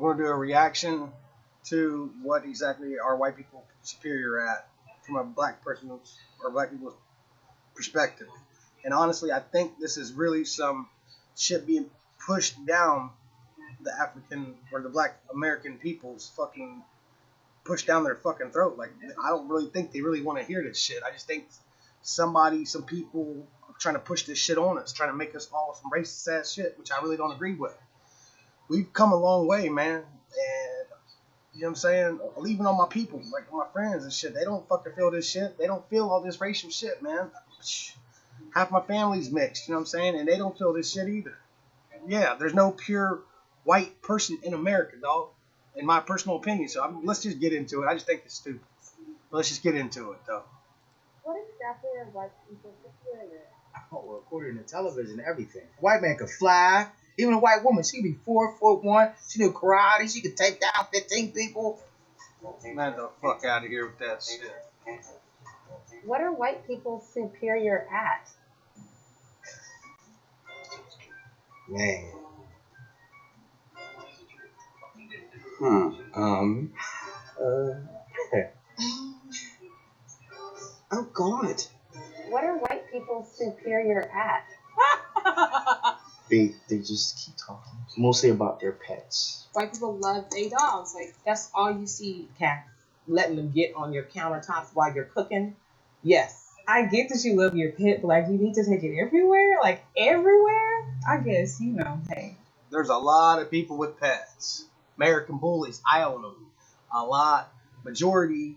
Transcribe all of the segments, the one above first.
We're gonna do a reaction to what exactly are white people superior at from a black person's or black people's perspective. And honestly, I think this is really some shit being pushed down the African or the black American people's fucking pushed down their fucking throat. Like, I don't really think they really want to hear this shit. I just think some people are trying to push this shit on us, trying to make us all some racist ass shit, which I really don't agree with. We've come a long way, man. And you know what I'm saying? Even on my people, like my friends and shit, they don't fucking feel this shit. They don't feel all this racial shit, man. Half my family's mixed, you know what I'm saying? And they don't feel this shit either. Yeah, there's no pure white person in America, dog, in my personal opinion. So let's just get into it. I just think it's stupid. But let's just get into it, though. What exactly are white people superior? Oh, well, according to television, everything. A white man could fly. Even a white woman, she could be 4'1". She knew karate. She could take down 15 people. Man, the fuck out of here with that shit. What are white people superior at? Man. Oh, God. What are white people superior at? They just keep talking. Mostly about their pets. White people love their dogs. Like, that's all you see, cat. Letting them get on your countertops while you're cooking. Yes. I get that you love your pet, but like, you need to take it everywhere? Like, everywhere? I guess, hey. There's a lot of people with pets. American bullies, I own them. A lot, majority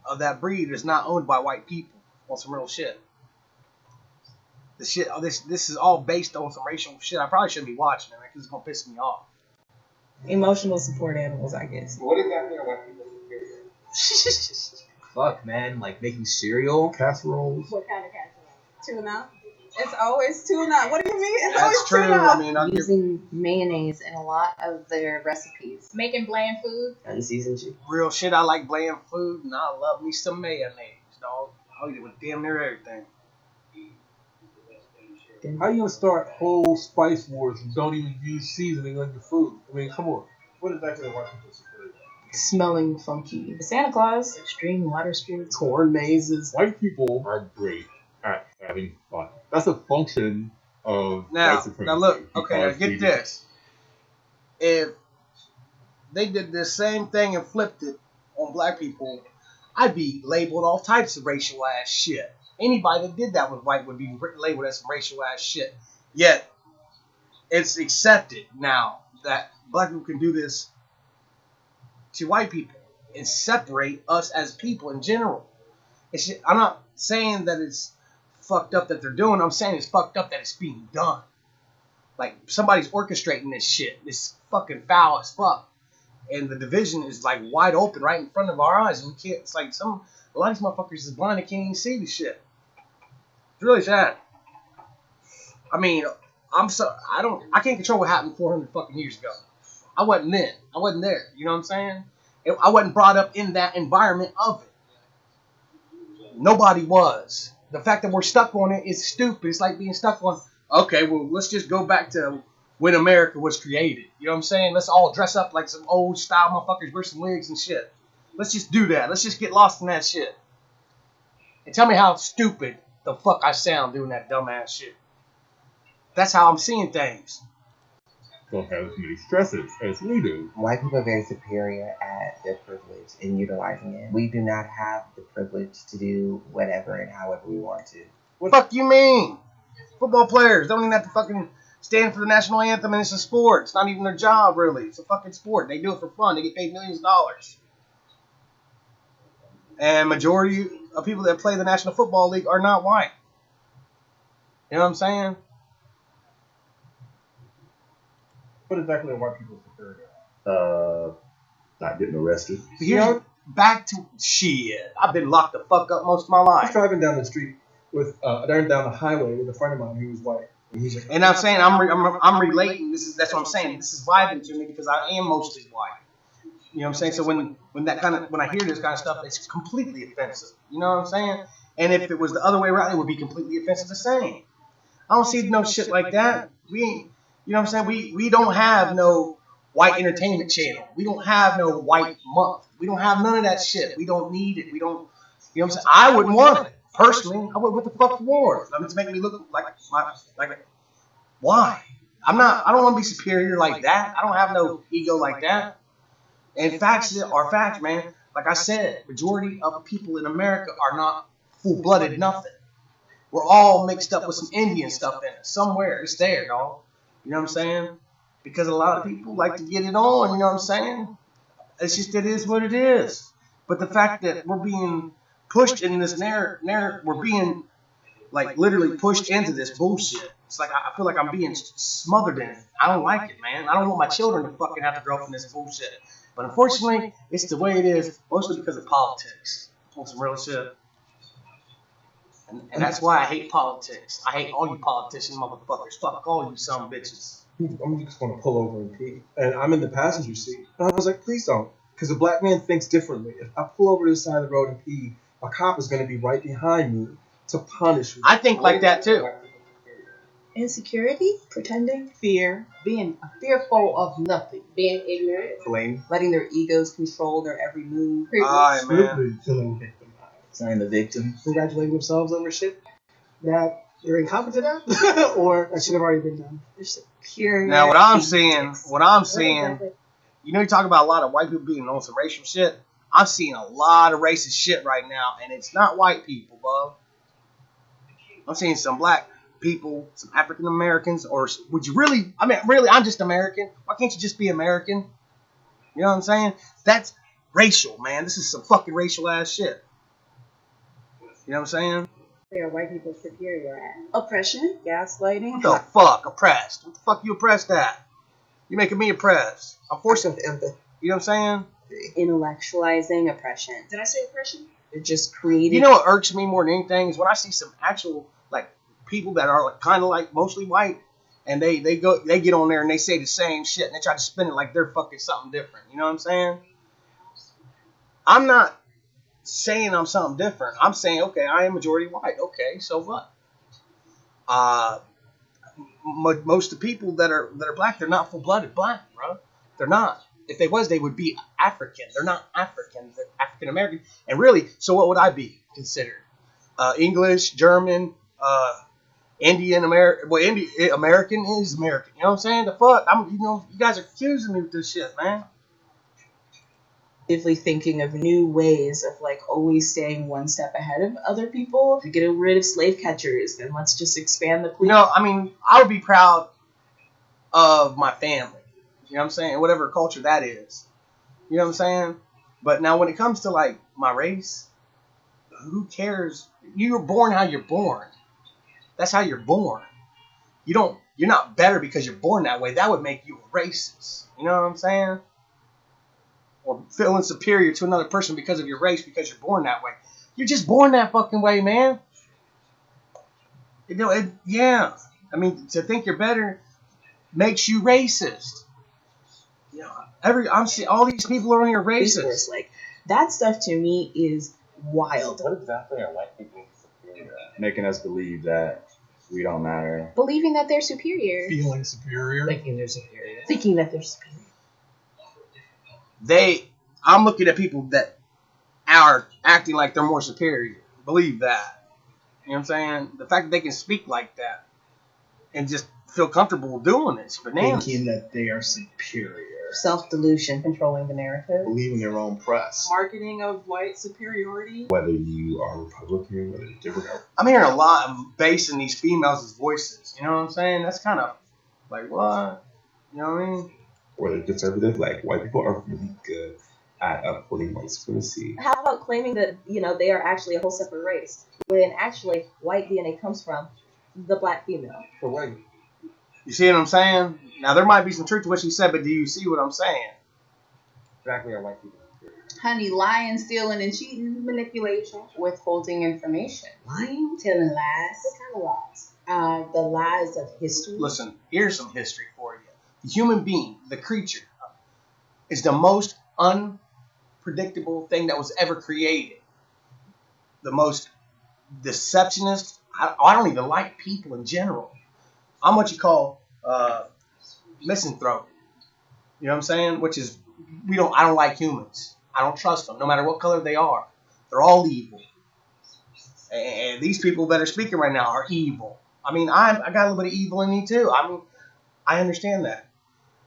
of that breed is not owned by white people. On some real shit. This is all based on some racial shit. I probably shouldn't be watching it because it's gonna piss me off. Emotional support animals, I guess. What exactly are white people superior? Fuck, man. Like making cereal. Casseroles. What kind of casserole? Tuna. It's always tuna. What do you mean? It's That's always true. tuna. I mean, Using mayonnaise in a lot of their recipes. Making bland food. Unseasoned shit. real shit. I like bland food, and I love me some mayonnaise, dog. I'll eat it with damn near everything. How you gonna start whole spice wars and don't even use seasoning on your food? I mean, come on. What exactly are white people superior at? Smelling funky. Santa Claus. Extreme water sports. Corn mazes. White people are great at having fun. That's a function of white supremacy. Now look, okay, now because get this. If they did the same thing and flipped it on black people, I'd be labeled all types of racial ass shit. Anybody that did that with white would be labeled as some racial ass shit. Yet, it's accepted now that black people can do this to white people and separate us as people in general. I'm not saying that it's fucked up that they're doing. I'm saying it's fucked up that it's being done. Like, somebody's orchestrating this shit. This fucking foul as fuck. And the division is like wide open right in front of our eyes. And we can't, it's like a lot of these motherfuckers is blind and can't even see the shit. It's really sad. I mean, I can't control what happened 400 fucking years ago. I wasn't then. I wasn't there. You know what I'm saying? I wasn't brought up in that environment of it. Nobody was. The fact that we're stuck on it is stupid. It's like being stuck on, okay, well, let's just go back to when America was created. You know what I'm saying? Let's all dress up like some old style motherfuckers, wear some wigs and shit. Let's just do that. Let's just get lost in that shit. And tell me how stupid the fuck I sound doing that dumbass shit. That's how I'm seeing things. Don't have as many stresses as we do. White people are very superior at their privilege in utilizing it. We do not have the privilege to do whatever and however we want to. What the fuck you mean? Football players don't even have to fucking stand for the national anthem, and it's a sport. It's not even their job, really. It's a fucking sport. They do it for fun. They get paid millions of dollars. And majority of people that play the National Football League are not white. You know what I'm saying? What exactly are white people superior at? Not getting arrested. Here's back to shit. I've been locked the fuck up most of my I was life. driving down the street down the highway with a friend of mine who was white. And he's like, And I'm saying I'm relating. That's what I'm saying. This is vibing to me because I am mostly white. You know what I'm saying? So when I hear this kind of stuff, it's completely offensive. You know what I'm saying? And if it was the other way around, it would be completely offensive the same. I don't see no shit like that. We ain't. You know what I'm saying? We don't have no white entertainment channel. We don't have no white month. We don't have none of that shit. We don't need it. We don't. You know what I'm saying? I wouldn't want it personally. I would. What the fuck for? I mean, it's making me look like why? I'm not. I don't want to be superior like that. I don't have no ego like that. And facts are facts, man. Like I said, majority of people in America are not full-blooded nothing. We're all mixed up with some Indian stuff in it. Somewhere it's there, dog. You know what I'm saying? Because a lot of people like to get it on. You know what I'm saying? It's just it is what it is. But the fact that we're being pushed in this narrative, we're being like literally pushed into this bullshit. It's like I feel like I'm being smothered in it. I don't like it, man. I don't want my children to fucking have to grow up in this bullshit. But unfortunately, it's the way it is, mostly because of politics. On some real shit. And that's why I hate politics. I hate all you politician motherfuckers. Fuck all you some bitches. I'm just going to pull over and pee. And I'm in the passenger seat. And I was like, please don't. Because a black man thinks differently. If I pull over to the side of the road and pee, a cop is going to be right behind me to punish me. I think like that too. Insecurity, pretending, fear, being fearful of nothing, being ignorant, Blame. letting their egos control their every move, Alright, man. Feeling victimized. Sign the victim. Congratulating themselves over shit that they're incompetent at, or that should have already been done. their superior. Now what I'm seeing, you know, you talk about a lot of white people being on some racial shit. I'm seeing a lot of racist shit right now, and it's not white people, bub. I'm seeing some black people, some African Americans, or would you really? I mean, really, I'm just American. Why can't you just be American? You know what I'm saying? That's racial, man. This is some fucking racial ass shit. You know what I'm saying? They are white people superior at oppression, gaslighting. What the fuck? Oppressed? What the fuck you oppressed at? You making me oppressed? I'm forcing empathy. You know what I'm saying? Intellectualizing oppression. Did I say oppression? They're just creating. You know what irks me more than anything is when I see some actual like people that are like, kind of like mostly white, and they get on there and they say the same shit and they try to spin it like they're fucking something different. You know what I'm saying? I'm not saying I'm something different. I'm saying, okay, I am majority white. Okay, so what? Most of the people that are black, they're not full-blooded black, bro. They're not. If they was, they would be African. They're not African. They're African American. And really, so what would I be considered? English, German, Indian, American. Well, American is American. You know what I'm saying? The fuck? You guys are accusing me with this shit, man. Actively thinking of new ways of like always staying one step ahead of other people. To get rid of slave catchers, then let's just expand the police. No, I mean, I would be proud of my family. You know what I'm saying? Whatever culture that is. You know what I'm saying? But now when it comes to like my race, who cares? You're born how you're born. That's how you're born. You're not better because you're born that way. That would make you a racist. You know what I'm saying? Or feeling superior to another person because of your race, because you're born that way. You're just born that fucking way, man. Yeah. I mean, to think you're better makes you racist. You know, I'm seeing all these people around here racist. Like that stuff to me is wild. What exactly are white people superior at? Making us believe that we don't matter. Believing that they're superior. Feeling superior. Thinking they're superior. Thinking that they're superior. I'm looking at people that are acting like they're more superior. Believe that. You know what I'm saying? The fact that they can speak like that and just feel comfortable doing it. It's bananas. Thinking that they are superior. Self-delusion, controlling the narrative. Believing their own press. Marketing of white superiority. Whether you are Republican, whether you're Democrat. I'm hearing a lot of bass in these females' voices. You know what I'm saying? That's kind of like, what? You know what I mean? Whether conservative, like white people are really good at upholding white supremacy. How about claiming that, they are actually a whole separate race, when actually white DNA comes from the black female? For white. You see what I'm saying? Now, there might be some truth to what she said, but do you see what I'm saying? Exactly are white people superior. Honey, lying, stealing, and cheating, manipulation, withholding information, lying, telling lies. What kind of lies? The lies of history. Listen, here's some history for you. The human being, the creature, is the most unpredictable thing that was ever created. The most deceptionist. I don't even like people in general. I'm what you call misanthrope. You know what I'm saying? Which is, I don't like humans. I don't trust them, no matter what color they are. They're all evil. And these people that are speaking right now are evil. I mean, I got a little bit of evil in me too. I mean, I understand that.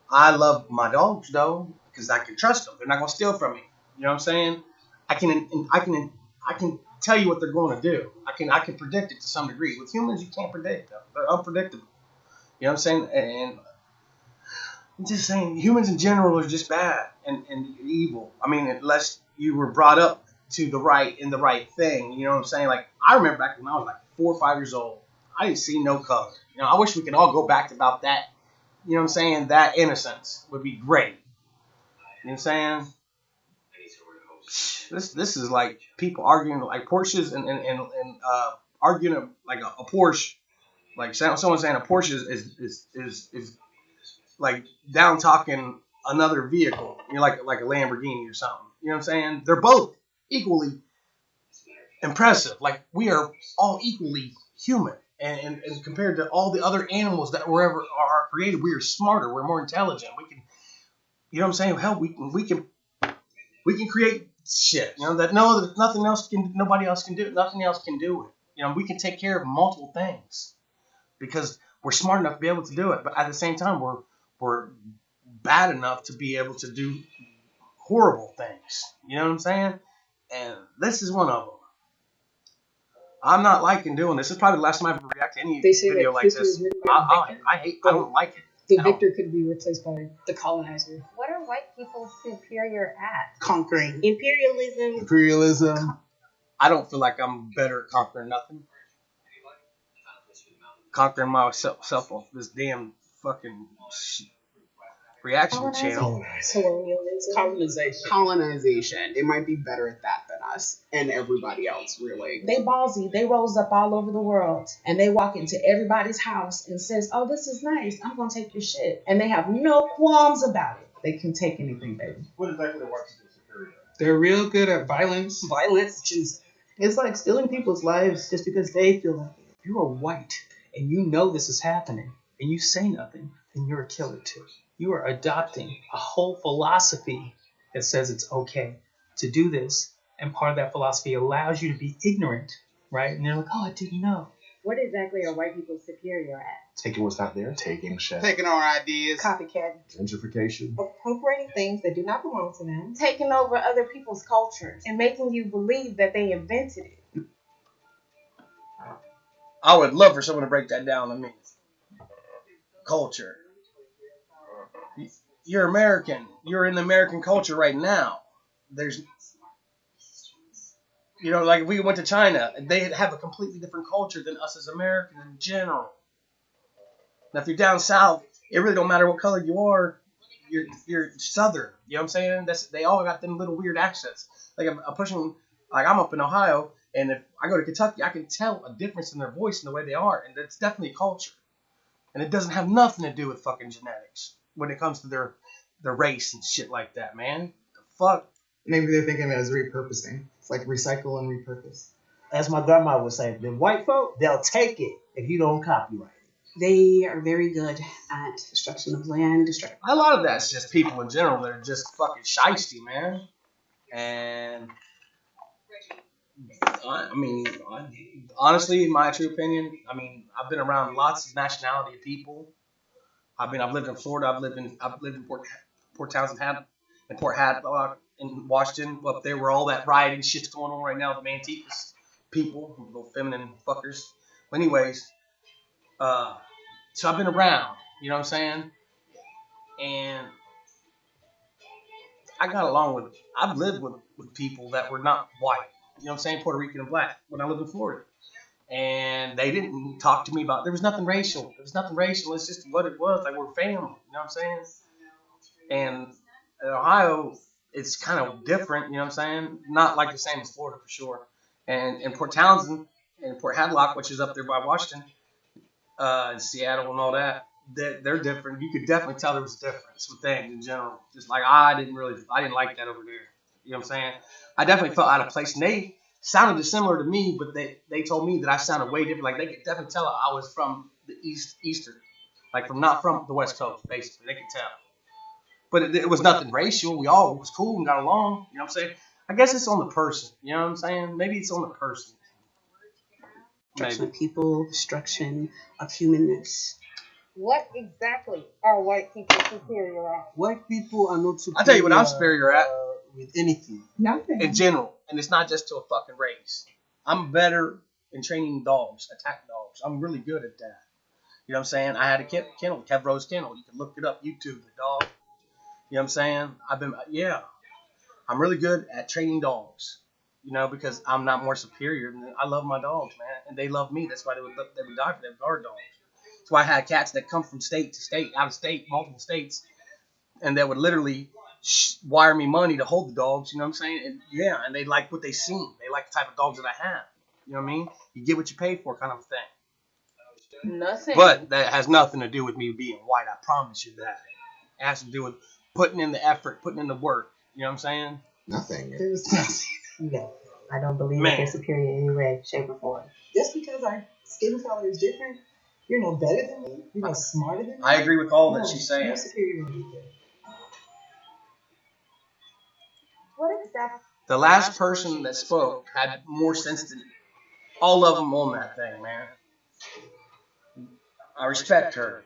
I love my dogs though, because I can trust them. They're not gonna steal from me. You know what I'm saying? I can tell you what they're going to do. I can predict it to some degree. With humans, you can't predict them. They're unpredictable. You know what I'm saying? And I'm just saying, humans in general are just bad and evil. I mean, unless you were brought up to the right thing. You know what I'm saying? Like, I remember back when I was like 4 or 5 years old, I didn't see no color. You know, I wish we could all go back to about that. You know what I'm saying? That innocence would be great. You know what I'm saying? This is like people arguing like Porsches and arguing like a Porsche. Like someone saying a Porsche is like down talking another vehicle. You know, like a Lamborghini or something. You know what I'm saying? They're both equally impressive. Like, we are all equally human. And compared to all the other animals that were ever are created, we are smarter. We're more intelligent. We can, you know what I'm saying? Hell, we can create shit. You know that nobody else can do. Nothing else can do it. You know, we can take care of multiple things because we're smart enough to be able to do it. But at the same time, we're bad enough to be able to do horrible things. You know what I'm saying? And this is one of them. I'm not liking doing this. This is probably the last time I ever react to any They say video that like history this. is written by the victor. I don't like it. The I don't. victor could be replaced by the colonizer. What are white people superior at? Conquering. Imperialism. I don't feel like I'm better at conquering nothing. Conquering myself off this damn fucking reaction channel. Colonization. They might be better at that than us and everybody else, really. They ballsy. They rose up all over the world, and they walk into everybody's house and says, "Oh, this is nice. I'm gonna take your shit," and they have no qualms about it. They can take anything, baby. What exactly are white people superior at? They're real good at violence. It's like stealing people's lives just because they feel like it. If you are white and you know this is happening and you say nothing, then you're a killer too. You are adopting a whole philosophy that says it's okay to do this, and part of that philosophy allows you to be ignorant, right? And they're like, "Oh, I didn't know." What exactly are white people superior at? Taking what's not there. Taking shit. Taking our ideas. Copycat. Gentrification. Appropriating things that do not belong to them. Taking over other people's cultures and making you believe that they invented it. I would love for someone to break that down to me. Culture. You're American. You're in the American culture right now. There's, you know, like if we went to China, they have a completely different culture than us as Americans in general. Now, if you're down south, it really don't matter what color you are. You're Southern. You know what I'm saying? They all got them little weird accents. Like I'm pushing, like I'm up in Ohio, and if I go to Kentucky, I can tell a difference in their voice and the way they are, and it's definitely a culture. And it doesn't have nothing to do with fucking genetics when it comes to their race and shit like that, man. The fuck? Maybe they're thinking of it as repurposing. It's like recycle and repurpose. As my grandma would say, the white folk, they'll take it if you don't copyright it. They are very good at destruction of land, destruction. A lot of that's just people in general that are just fucking shiesty, man. And I mean, honestly, in my true opinion, I mean, I've been around lots of nationality of people. I've lived in Florida. I've lived in Port Townsend, in Port Haddock, in Washington, up there where all that rioting shit's going on right now. The Mantique's people, little feminine fuckers. But anyways, so I've been around. You know what I'm saying? And I got along with. I've lived with people that were not white. You know what I'm saying? Puerto Rican and black when I lived in Florida. And they didn't talk to me about, there was nothing racial. There was nothing racial. It's just what it was. Like, we're family. You know what I'm saying? And in Ohio, it's kind of different. You know what I'm saying? Not like the same as Florida for sure. And in Port Townsend and Port Hadlock, which is up there by Washington, and Seattle and all that, they're different. You could definitely tell there was a difference with things in general. Just like I didn't like that over there. You know what I'm saying? I definitely felt out of place. And they sounded similar to me, but they told me that I sounded way different. Like, they could definitely tell I was from the eastern, like not from the West Coast, basically. They could tell. But it was nothing racial. We all was cool and got along. You know what I'm saying? I guess it's on the person. You know what I'm saying? Maybe it's on the person. Destruction of people, destruction of humanness. What exactly are white people superior at? White people are not superior. I'll tell you what I'm superior at. With anything. Nothing. In general. And it's not just to a fucking race. I'm better in training dogs, attack dogs. I'm really good at that. You know what I'm saying? I had a kennel, Kev Rose Kennel. You can look it up, YouTube, the dog. You know what I'm saying? I'm really good at training dogs. You know, because I'm not more superior than I love my dogs, man, and they love me. That's why they would die for them guard dogs. That's why I had cats that come from state to state, out of state, multiple states, and that would literally wire me money to hold the dogs. You know what I'm saying? And they like what they seen. They like the type of dogs that I have. You know what I mean? You get what you pay for, kind of a thing. Nothing. But that has nothing to do with me being white. I promise you that. It has to do with putting in the effort, putting in the work. You know what I'm saying? Nothing. There's nothing. No. I don't believe that they're superior in any way, shape, or form. Just because our skin color is different, you're no better than me. You're no smarter than me. I agree with all that she's saying. You're superior than me. What exactly? The last person that spoke had more sense than all of them on that thing, man. I respect her.